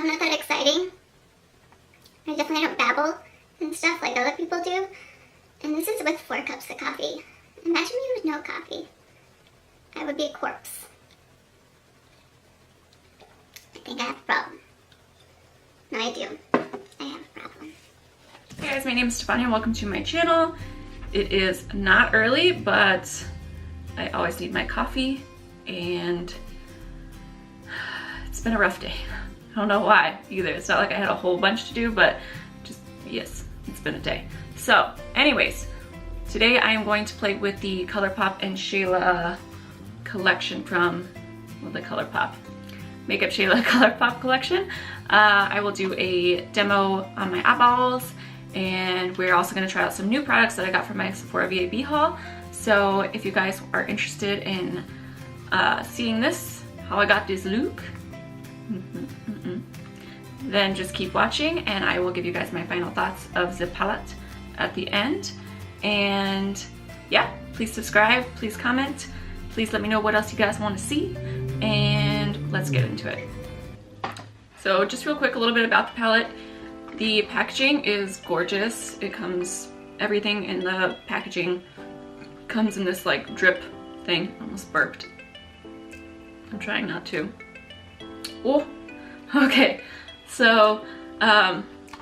I'm not that exciting. I definitely don't babble and stuff like other people do. And this is with 4 cups of coffee. Imagine me with no coffee. I would be a corpse. I think I have a problem. No, I do. I have a problem. Hey guys, my name is Stefania and welcome to my channel. It is not early, but I always need my coffee and it's been a rough day. I don't know why either. It's not like I had a whole bunch to do, but just, yes, it's been a day. So anyways, today I am going to play with the Colourpop and Shayla collection from, well, the Colourpop. Makeup Shayla Colourpop collection. I will do a demo on my eyeballs, and we're also going to try out some new products that I got from my Sephora VAB haul. So if you guys are interested in seeing this, how I got this look, then just keep watching and I will give you guys my final thoughts of the palette at the end. And yeah, please subscribe, please comment, please let me know what else you guys want to see, and let's get into it. So just real quick, a little bit about the palette. The packaging is gorgeous. It comes, everything in the packaging comes in this like drip thing. Almost burped. I'm trying not to. Oh, okay. So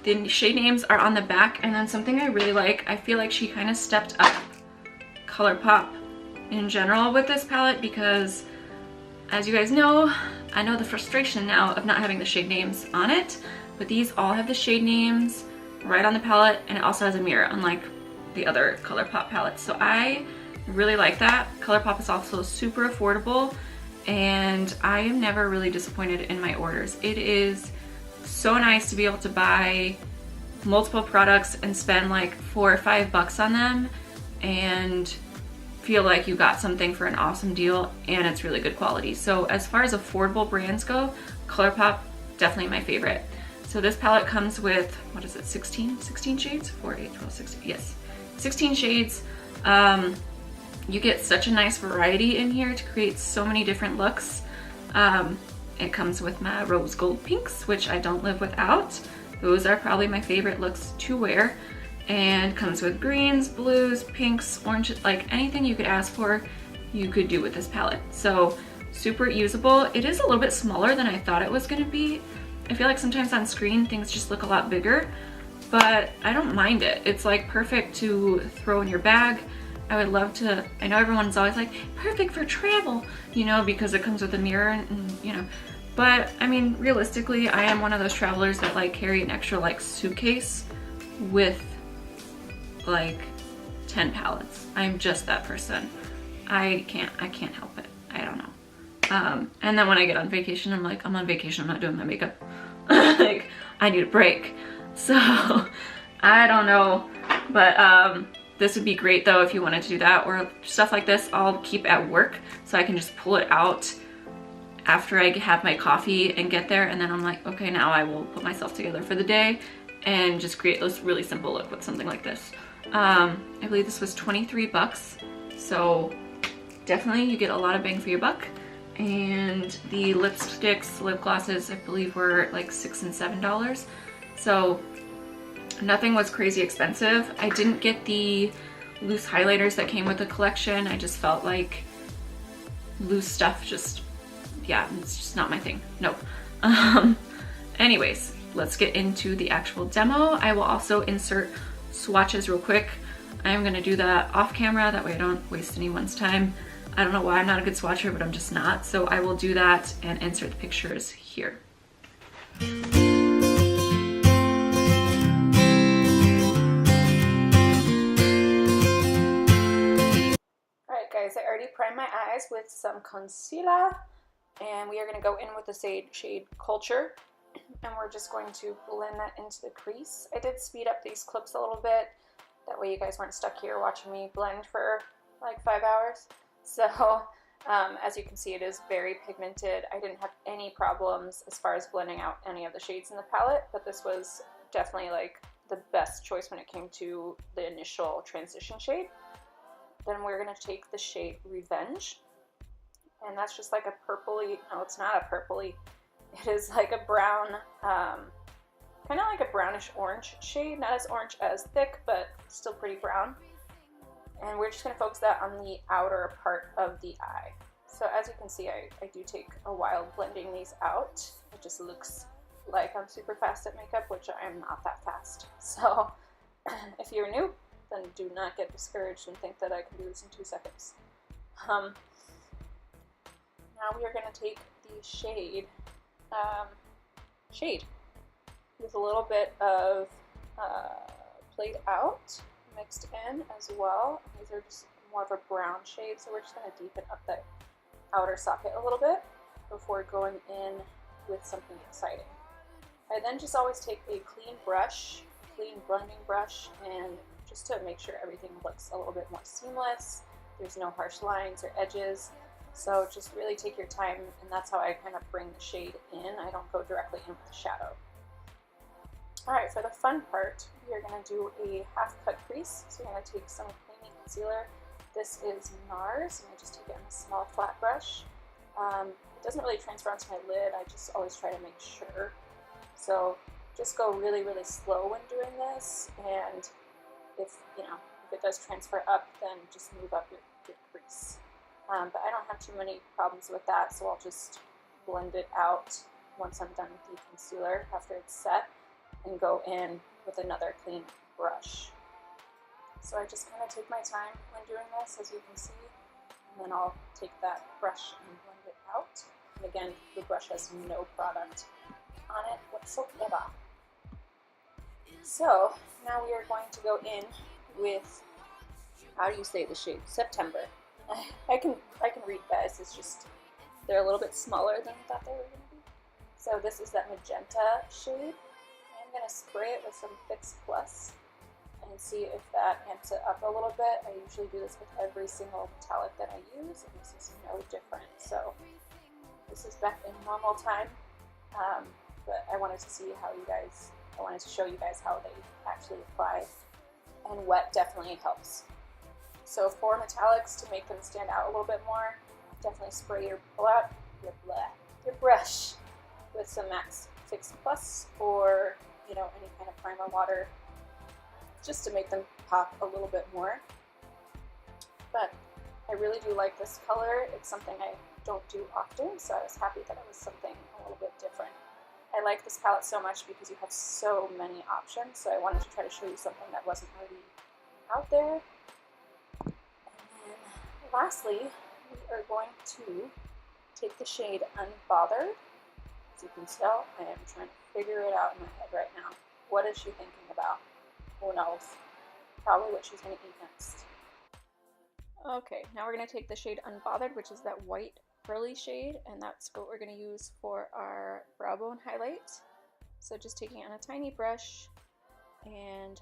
the shade names are on the back, and then something I really like, I feel like she kind of stepped up Colourpop in general with this palette, because as you guys know, I know the frustration now of not having the shade names on it, but these all have the shade names right on the palette, and it also has a mirror, unlike the other Colourpop palettes. So I really like that. Colourpop is also super affordable, and I am never really disappointed in my orders. It is so nice to be able to buy multiple products and spend like $4 or $5 on them and feel like you got something for an awesome deal, and it's really good quality. So as far as affordable brands go, Colourpop, definitely my favorite. So this palette comes with, what is it, 16 shades? 4, 8, 12, 16, yes, 16 shades. You get such a nice variety in here to create so many different looks. It comes with my rose gold pinks, which I don't live without. Those are probably my favorite looks to wear. And comes with greens, blues, pinks, oranges, like anything you could ask for, you could do with this palette. So super usable. It is a little bit smaller than I thought it was gonna be. I feel like sometimes on screen things just look a lot bigger, but I don't mind it. It's like perfect to throw in your bag. I would love to, I know everyone's always like, perfect for travel, you know, because it comes with a mirror and you know, but I mean, realistically, I am one of those travelers that like carry an extra like suitcase with like 10 palettes. I'm just that person. I can't help it. I don't know. And then when I get on vacation, I'm like, I'm on vacation, I'm not doing my makeup. Like, I need a break. So, I don't know. But this would be great though if you wanted to do that, or stuff like this I'll keep at work so I can just pull it out after I have my coffee and get there, and then I'm like, okay, now I will put myself together for the day and just create this really simple look with something like this. I believe this was 23 bucks, so definitely you get a lot of bang for your buck. And the lipsticks, lip glosses, I believe were like $6 and $7. So nothing was crazy expensive. I didn't get the loose highlighters that came with the collection. I just felt like loose stuff just, yeah, it's just not my thing. Nope. Anyways, let's get into the actual demo. I will also insert swatches real quick. I'm gonna do that off camera, that way I don't waste anyone's time. I don't know why I'm not a good swatcher, but I'm just not. So I will do that and insert the pictures here. Alright guys, I already primed my eyes with some concealer, and we are gonna go in with the shade Culture, and we're just going to blend that into the crease. I did speed up these clips a little bit, that way you guys weren't stuck here watching me blend for like 5 hours. So as you can see, it is very pigmented. I didn't have any problems as far as blending out any of the shades in the palette, but this was definitely like the best choice when it came to the initial transition shade. Then we're going to take the shade Revenge, and that's just like a purpley, no, it's not a purpley, It is like a brown, kind of like a brownish orange shade, not as orange as thick, but still pretty brown. And we're just going to focus that on the outer part of the eye. So as you can see, I do take a while blending these out. It just looks like I'm super fast at makeup, which I am not that fast. So if you're new, then do not get discouraged and think that I can do this in 2 seconds. Now we are going to take the shade with a little bit of played out mixed in as well. These are just more of a brown shade, so we're just going to deepen up the outer socket a little bit before going in with something exciting. I then just always take a clean brush, clean blending brush, and just to make sure everything looks a little bit more seamless, there's no harsh lines or edges. So just really take your time, and that's how I kind of bring the shade in. I don't go directly in with the shadow. Alright, for the fun part, we are going to do a half cut crease. So we're going to take some creamy concealer. This is NARS, and I just take it in a small flat brush. It doesn't really transfer onto my lid, I just always try to make sure. So just go really, really slow when doing this, and if it does transfer up, then just move up your crease. But I don't have too many problems with that, so I'll just blend it out once I'm done with the concealer after it's set, and go in with another clean brush. So I just kind of take my time when doing this, as you can see, and then I'll take that brush and blend it out. And again, the brush has no product on it whatsoever. So now we are going to go in with, how do you say the shade? September. I can read, guys. It's just they're a little bit smaller than I thought they were going to be. So this is that magenta shade. I'm going to spray it with some Fix Plus and see if that amps it up a little bit. I usually do this with every single metallic that I use, and this is no different. So this is back in normal time, but I wanted to see how I wanted to show you guys how they actually apply, and wet definitely helps. So for metallics, to make them stand out a little bit more, definitely spray your brush with some Max Fix Plus or any kind of primer water, just to make them pop a little bit more. But I really do like this color. It's something I don't do often, so I was happy that it was something a little bit different. I like this palette so much because you have so many options, so I wanted to try to show you something that wasn't already out there. And then lastly, we are going to take the shade Unbothered. As you can tell, I am trying to figure it out in my head right now. What is she thinking about? Who knows? Probably what she's going to eat next. Okay, now we're going to take the shade Unbothered, which is that white pearly shade, and that's what we're going to use for our brow bone highlight. So just taking it on a tiny brush, and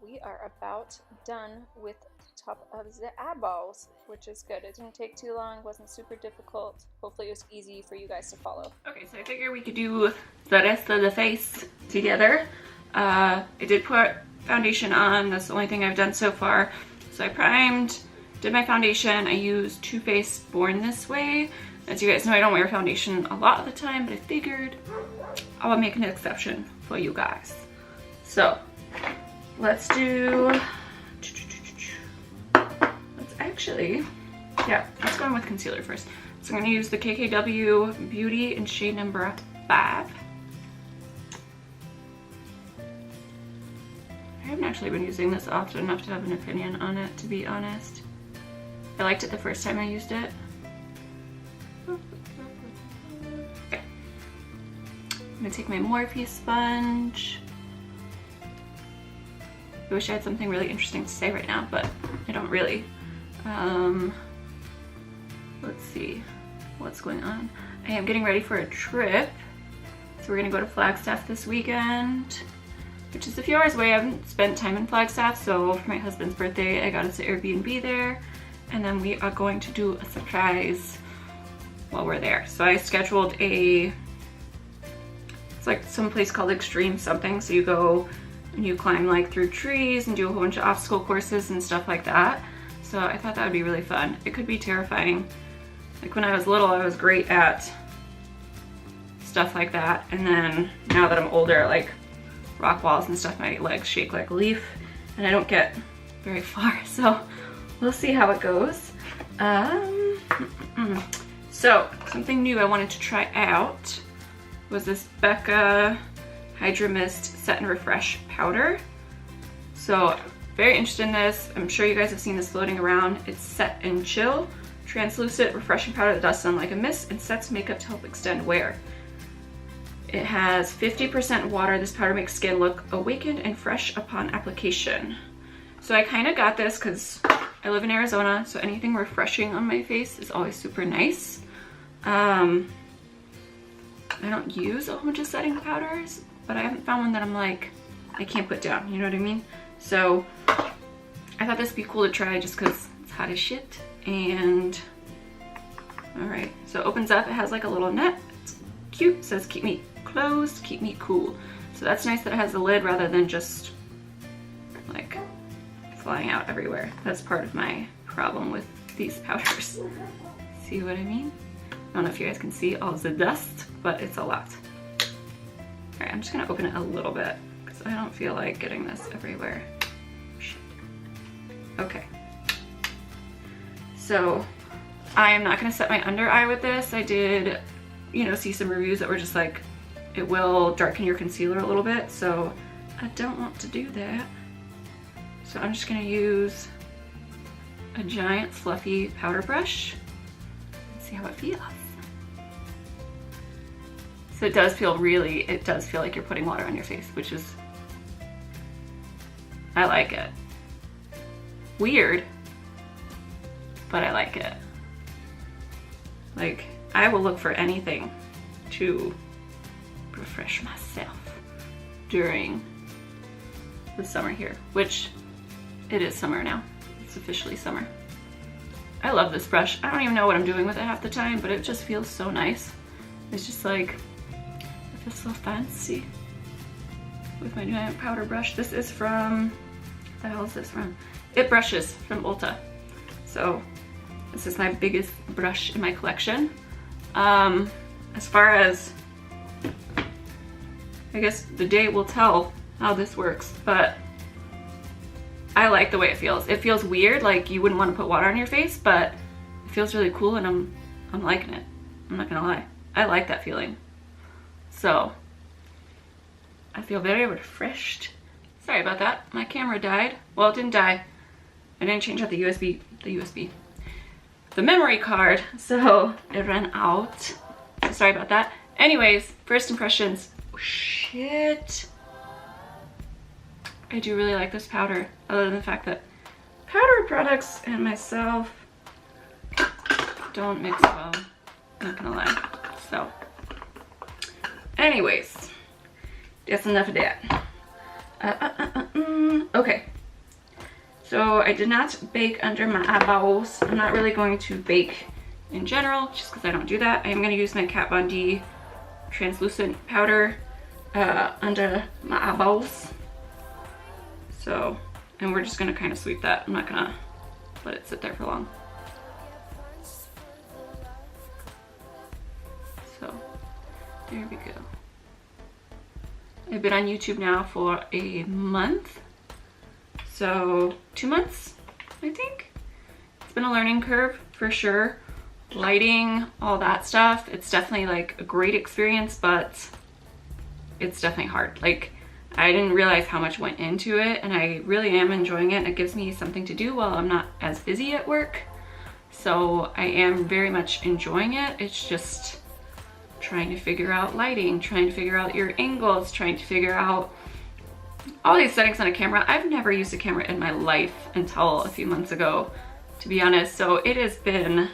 we are about done with the top of the eyeballs, which is good. It didn't take too long, wasn't super difficult. Hopefully it was easy for you guys to follow. Okay, so I figured we could do the rest of the face together. I did put foundation on. That's the only thing I've done so far. So I primed, did my foundation. I used Too Faced Born This Way. As you guys know, I don't wear foundation a lot of the time, but I figured I would make an exception for you guys. So let's do, let's go in with concealer first. So I'm going to use the KKW Beauty in shade number 5. I haven't actually been using this often enough to have an opinion on it, to be honest. I liked it the first time I used it. Okay. I'm going to take my Morphe sponge. I wish I had something really interesting to say right now, but I don't really. Let's see what's going on. I am getting ready for a trip. So we're gonna go to Flagstaff this weekend, which is a few hours away. I haven't spent time in Flagstaff, so for my husband's birthday, I got us an Airbnb there. And then we are going to do a surprise while we're there. So I scheduled it's like some place called Extreme something. So you go and you climb like through trees and do a whole bunch of obstacle courses and stuff like that. So I thought that would be really fun. It could be terrifying. Like when I was little, I was great at stuff like that. And then now that I'm older, like rock walls and stuff, my legs shake like a leaf and I don't get very far. So we'll see how it goes. So something new I wanted to try out was this Becca Hydra Mist Set and Refresh powder. So very interested in this. I'm sure you guys have seen this floating around. It's Set and Chill, translucent, refreshing powder that dusts on like a mist and sets makeup to help extend wear. It has 50% water. This powder makes skin look awakened and fresh upon application. So I kind of got this because I live in Arizona, so anything refreshing on my face is always super nice. I don't use a whole bunch of setting powders, but I haven't found one that I'm like, I can't put down, you know what I mean? So I thought this would be cool to try just because it's hot as shit. And all right, so it opens up, it has like a little net. It's cute, it says keep me closed, keep me cool. So that's nice that it has a lid rather than just like flying out everywhere. That's part of my problem with these powders. See what I mean? I don't know if you guys can see all the dust, but it's a lot. All right, I'm just gonna open it a little bit because I don't feel like getting this everywhere. Shit. Okay. So I am not gonna set my under eye with this. I did, you know, see some reviews that were just like, it will darken your concealer a little bit. So I don't want to do that. So I'm just gonna use a giant fluffy powder brush. Let's see how it feels. So it does feel like you're putting water on your face, which is, I like it. Weird, but I like it. Like, I will look for anything to refresh myself during the summer here, which it is summer now. It's officially summer. I love this brush. I don't even know what I'm doing with it half the time, but it just feels so nice. It's just like, it feels so fancy with my giant powder brush. This is from, what the hell is this from? It Brushes from Ulta. So this is my biggest brush in my collection. As far as, I guess the day will tell how this works, but I like the way it feels. It feels weird, like you wouldn't want to put water on your face, but it feels really cool and I'm liking it. I'm not gonna lie. I like that feeling. So I feel very refreshed. Sorry about that. My camera died. Well, it didn't die. I didn't change out the memory card, so it ran out. So sorry about that. Anyways, first impressions. Oh, shit. I do really like this powder, other than the fact that powder products and myself don't mix well. I'm not gonna lie. So, anyways, that's enough of that. Okay. So I did not bake under my eyeballs. I'm not really going to bake in general, just because I don't do that. I am going to use my Kat Von D translucent powder under my eyeballs. So, and we're just going to kind of sweep that. I'm not going to let it sit there for long. So, there we go. I've been on YouTube now for a month. So 2 months, I think. It's been a learning curve for sure. Lighting, all that stuff. It's definitely like a great experience, but it's definitely hard. Like, I didn't realize how much went into it, and I really am enjoying it. It gives me something to do while I'm not as busy at work. So I am very much enjoying it. It's just trying to figure out lighting, trying to figure out your angles, trying to figure out all these settings on a camera. I've never used a camera in my life until a few months ago, to be honest. So it has been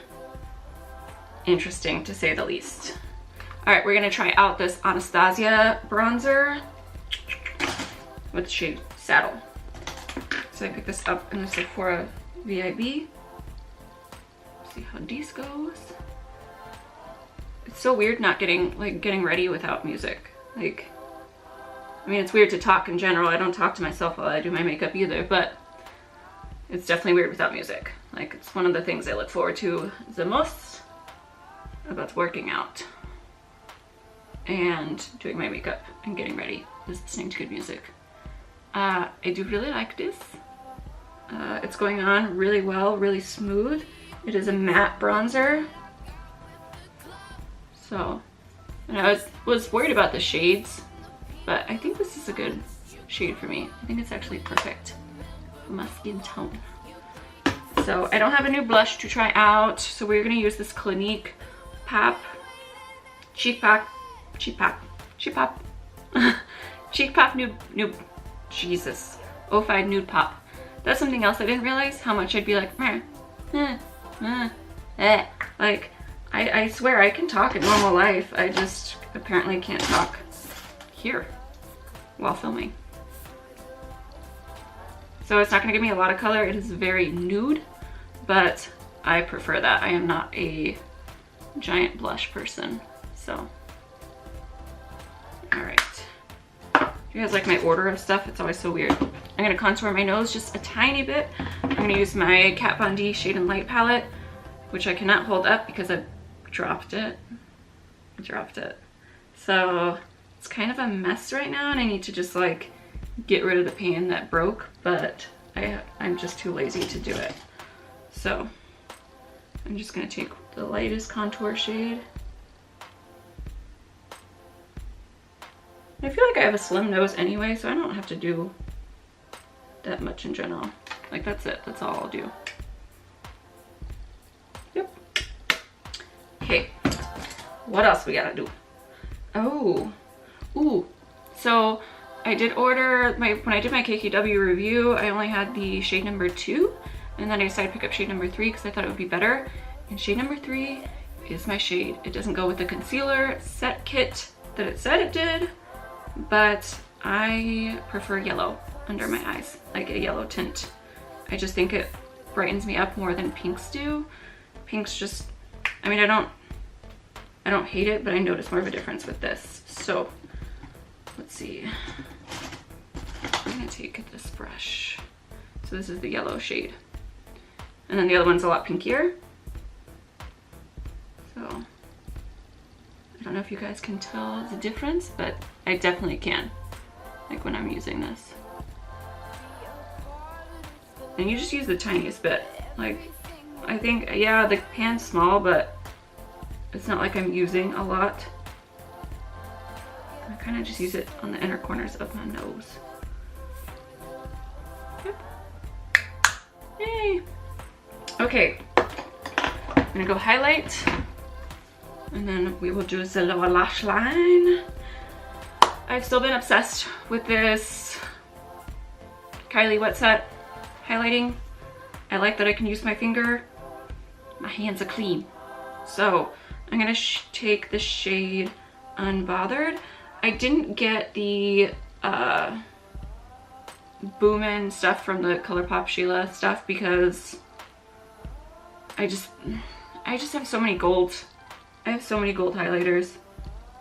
interesting to say the least. All right, we're gonna try out this Anastasia bronzer with the shade Saddle. So I picked this up in the Sephora VIB. See how this goes. It's so weird not getting ready without music. Like, I mean, it's weird to talk in general. I don't talk to myself while I do my makeup either, but it's definitely weird without music. Like, it's one of the things I look forward to the most about working out. and doing my makeup and getting ready, listening to good music. I do really like this. It's going on really well, really smooth. It is a matte bronzer. So, and I was worried about the shades, but I think this is a good shade for me. I think it's actually perfect for my skin tone. So I don't have a new blush to try out, so we're gonna use this Clinique Cheek Pop Nude, Jesus, 05 Nude Pop. That's something else I didn't realize, how much I'd be like, like, I swear I can talk in normal life, I just apparently can't talk here while filming. So it's not gonna give me a lot of color, it is very nude, but I prefer that. I am not a giant blush person, so. All right. You guys like my order of stuff? It's always so weird. I'm gonna contour my nose just a tiny bit. I'm gonna use my Kat Von D Shade and Light palette, which I cannot hold up because I dropped it. So it's kind of a mess right now, and I need to just like get rid of the pan that broke, but I'm just too lazy to do it. So I'm just gonna take the lightest contour shade. I feel like I have a slim nose anyway, so I don't have to do that much in general. Like that's it, that's all I'll do. Yep. Okay, what else we gotta do? Oh, ooh, so I did order when I did my KKW review, I only had the shade number 2, and then I decided to pick up shade number 3 because I thought it would be better. And shade number 3 is my shade. It doesn't go with the concealer set kit that it said it did, but I prefer yellow under my eyes, like a yellow tint. I just think it brightens me up more than pinks do. Pinks just, I mean, I don't hate it, but I notice more of a difference with this. So let's see. I'm gonna take this brush. So this is the yellow shade. And then the other one's a lot pinkier. So I don't know if you guys can tell the difference, but I definitely can, like when I'm using this. And you just use the tiniest bit. Like, I think, yeah, the pan's small, but it's not like I'm using a lot. I kind of just use it on the inner corners of my nose. Yep. Yay. Okay, I'm gonna go highlight, and then we will do the lower lash line. I've still been obsessed with this Kylie Wet Set highlighting. I like that I can use my finger. My hands are clean. So I'm gonna take the shade Unbothered. I didn't get the Boomin' stuff from the Colourpop Shayla stuff because I just have so many golds. I have so many gold highlighters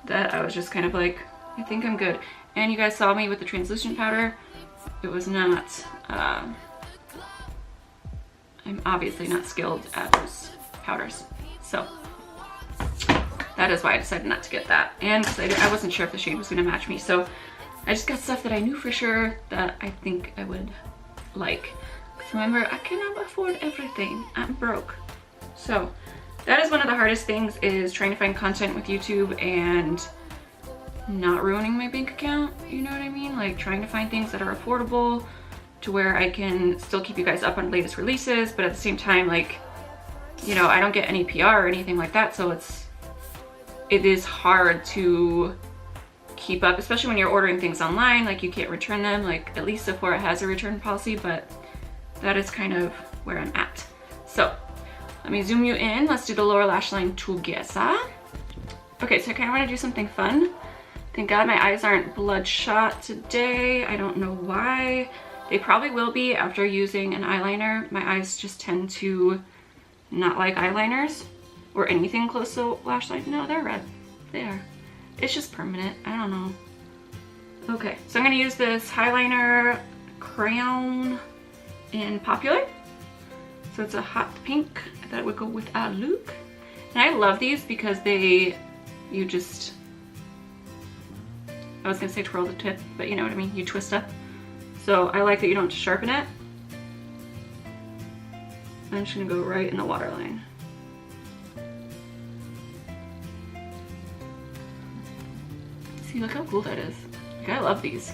that I was just kind of like, I think I'm good. And you guys saw me with the translucent powder. It was not, I'm obviously not skilled at those powders. So that is why I decided not to get that. And because I wasn't sure if the shade was gonna match me. So I just got stuff that I knew for sure that I think I would like. Because remember, I cannot afford everything. I'm broke. So that is one of the hardest things, is trying to find content with YouTube and not ruining my bank account, you know what I mean? Like trying to find things that are affordable to where I can still keep you guys up on latest releases, but at the same time, like, you know, I don't get any PR or anything like that, so it is hard to keep up, especially when you're ordering things online. Like you can't return them, like at least Sephora has a return policy, but that is kind of where I'm at. So let me zoom you in. Let's do the lower lash line together. Okay, so I kind of want to do something fun. Thank God my eyes aren't bloodshot today. I don't know why. They probably will be after using an eyeliner. My eyes just tend to not like eyeliners or anything close to lash line. No, they're red. They are. It's just permanent. I don't know. Okay, so I'm gonna use this highliner crayon in Popular. So it's a hot pink. I thought it would go with a look. And I love these because you just I was gonna say twirl the tip, but you know what I mean, you twist up. So I like that you don't sharpen it. I'm just gonna go right in the waterline. See, look how cool that is. Like, I love these.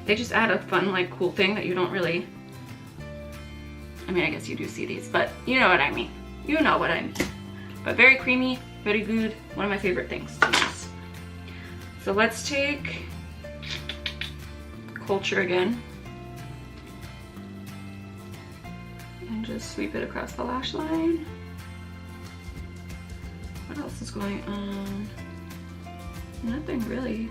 They just add a fun, like, cool thing that you don't really, I mean, I guess you do see these, but you know what I mean. You know what I mean. But very creamy, very good. One of my favorite things to use. So let's take Culture again. And just sweep it across the lash line. What else is going on? Nothing really.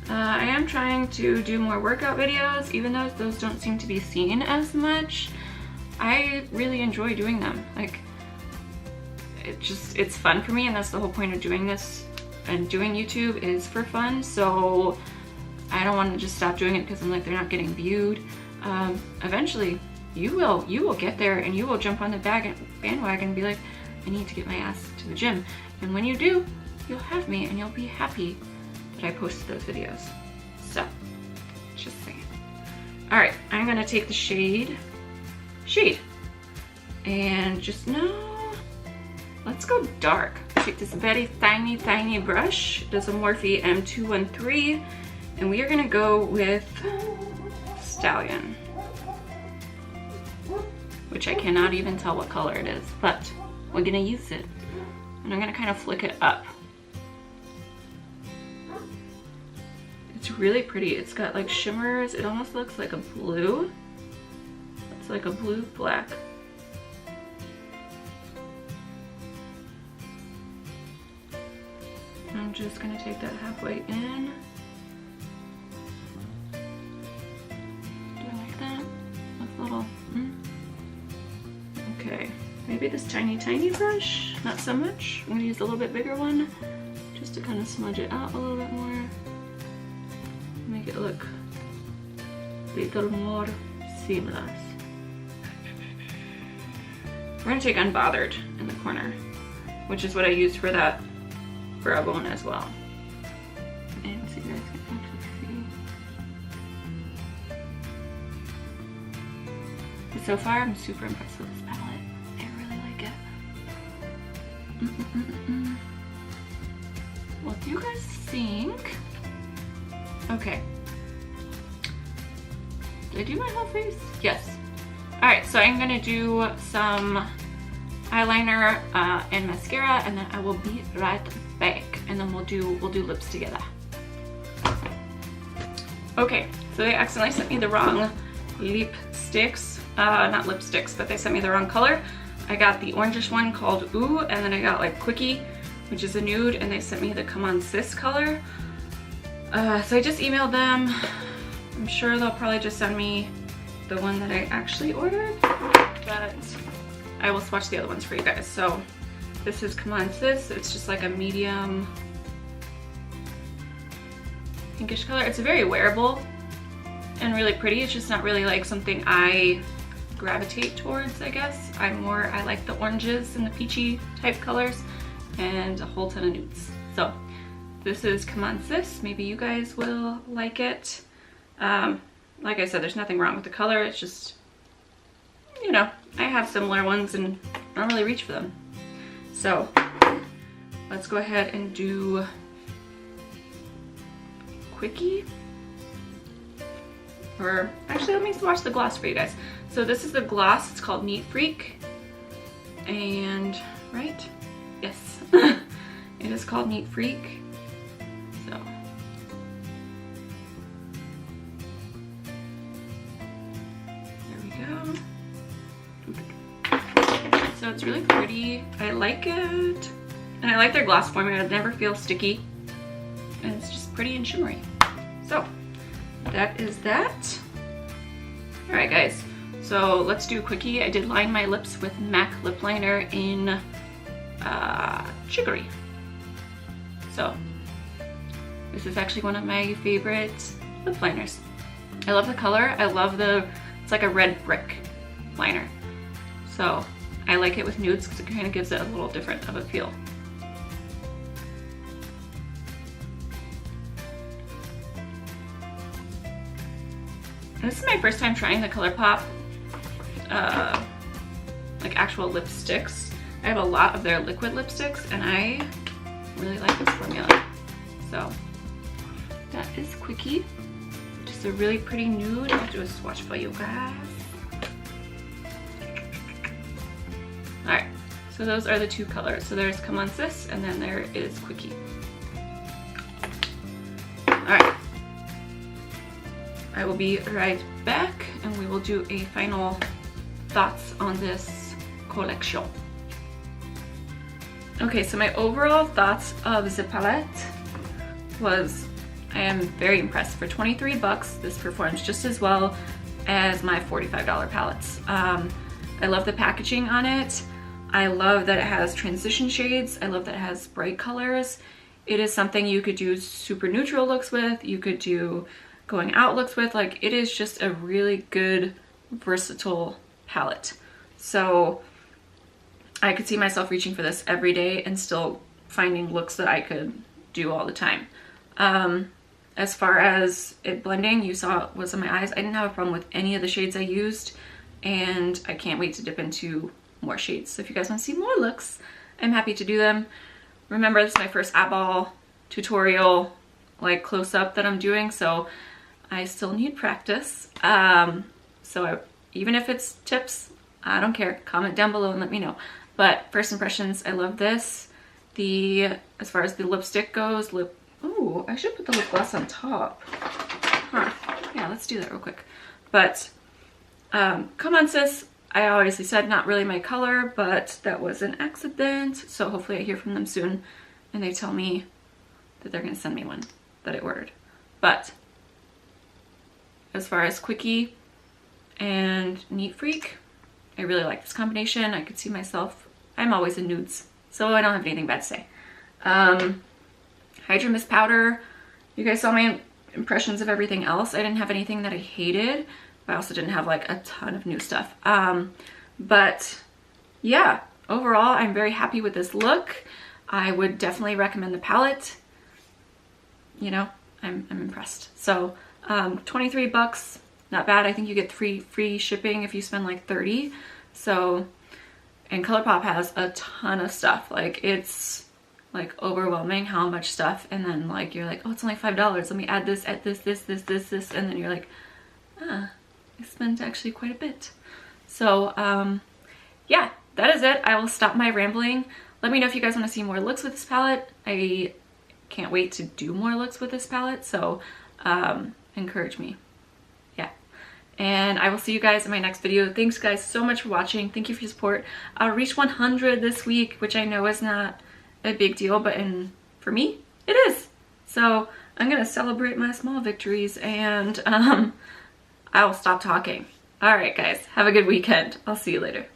I am trying to do more workout videos, even though those don't seem to be seen as much. I really enjoy doing them. Like, it's fun for me, and that's the whole point of doing this and doing YouTube, is for fun. So I don't want to just stop doing it because I'm like, they're not getting viewed. Eventually you will get there, and you will jump on the bandwagon and be like, I need to get my ass to the gym. And when you do, you'll have me and you'll be happy that I posted those videos. So, just saying. All right, I'm gonna take the shade, and just let's go dark. Take this very tiny brush. It is a Morphe M213, and we are gonna go with Stallion, which I cannot even tell what color it is, but we're gonna use it. And I'm gonna kind of flick it up. It's really pretty. It's got like shimmers. It almost looks like a blue. It's like a blue black. I'm just gonna take that halfway in. Do I like that? That's a little, Okay, maybe this tiny brush, not so much. I'm gonna use a little bit bigger one just to kind of smudge it out a little bit more. Make it look a little more seamless. We're gonna take Unbothered in the corner, which is what I used for that brow bone as well. And so you guys can actually see. But so far, I'm super impressed with this palette. I really like it. What do you guys think? Okay. Did I do my whole face? Yes. Alright, so I'm gonna do some eyeliner and mascara, and then I will be right back, and then we'll do lips together. Okay, so they accidentally sent me the wrong lipsticks. Not lipsticks, but they sent me the wrong color. I got the orangish one called Ooh, and then I got like Quickie, which is a nude, and they sent me the Come On Sis color. So I just emailed them. I'm sure they'll probably just send me the one that I actually ordered, but I will swatch the other ones for you guys. So this is Come On Sis. It's just like a medium pinkish color. It's very wearable and really pretty. It's just not really like something I gravitate towards, I guess. I like the oranges and the peachy type colors and a whole ton of nudes. So this is Come On Sis. Maybe you guys will like it. Like I said, there's nothing wrong with the color. It's just, you know, I have similar ones and I don't really reach for them. So let's go ahead and do Quickie. Or actually, let me swatch the gloss for you guys. So this is the gloss. It's called Neat Freak. And, right? Yes. It is called Neat Freak. So. There we go. So it's really pretty. I like it. And I like their gloss formula. It never feels sticky. And it's just pretty and shimmery. So that is that. All right, guys. So let's do a Quickie. I did line my lips with MAC lip liner in Chicory. So this is actually one of my favorite lip liners. I love the color. I love it's like a red brick liner. So I like it with nudes because it kind of gives it a little different of a feel. This is my first time trying the Colourpop like actual lipsticks. I have a lot of their liquid lipsticks and I really like this formula. So that is Quickie. Just a really pretty nude. I'll do a swatch for you guys. Alright, so those are the two colors. So there's Come On Sis and then there is Quickie. Alright. I will be right back and we will do a final thoughts on this collection. Okay, so my overall thoughts of the palette was I am very impressed. For 23 bucks, this performs just as well as my $45 palettes. I love the packaging on it. I love that it has transition shades. I love that it has bright colors. It is something you could do super neutral looks with. You could do going out looks with. Like, it is just a really good, versatile palette. So I could see myself reaching for this every day and still finding looks that I could do all the time. As far as it blending, you saw it was in my eyes. I didn't have a problem with any of the shades I used, and I can't wait to dip into more shades. So if you guys want to see more looks, I'm happy to do them. Remember, this is my first eyeball tutorial, like close-up that I'm doing, so I still need practice. Even if it's tips, I don't care. Comment down below and let me know. But first impressions, I love this. As far as the lipstick goes, ooh, I should put the lip gloss on top. Huh. Yeah, let's do that real quick. But Come On Sis, I obviously said not really my color, but that was an accident. So hopefully I hear from them soon and they tell me that they're gonna send me one that I ordered. But as far as Quickie and Neat Freak, I really like this combination. I could see myself, I'm always in nudes, so I don't have anything bad to say. Hydra Mist Powder, you guys saw my impressions of everything else. I didn't have anything that I hated, but I also didn't have like a ton of new stuff. But yeah, overall, I'm very happy with this look. I would definitely recommend the palette. You know, I'm impressed. So 23 bucks, not bad. I think you get free shipping if you spend like 30. So, and Colourpop has a ton of stuff. Like, it's like overwhelming how much stuff, and then like you're like, oh, it's only $5. Let me add this, this, and then you're like, ah, I spent actually quite a bit. So yeah, that is it. I will stop my rambling. Let me know if you guys want to see more looks with this palette. I can't wait to do more looks with this palette, so encourage me. Yeah, and I will see you guys in my next video. Thanks guys so much for watching. Thank you for your support. I'll reach 100 this week, which I know is not a big deal, but for me it is. So I'm gonna celebrate my small victories, and I'll stop talking. All right guys, have a good weekend. I'll see you later.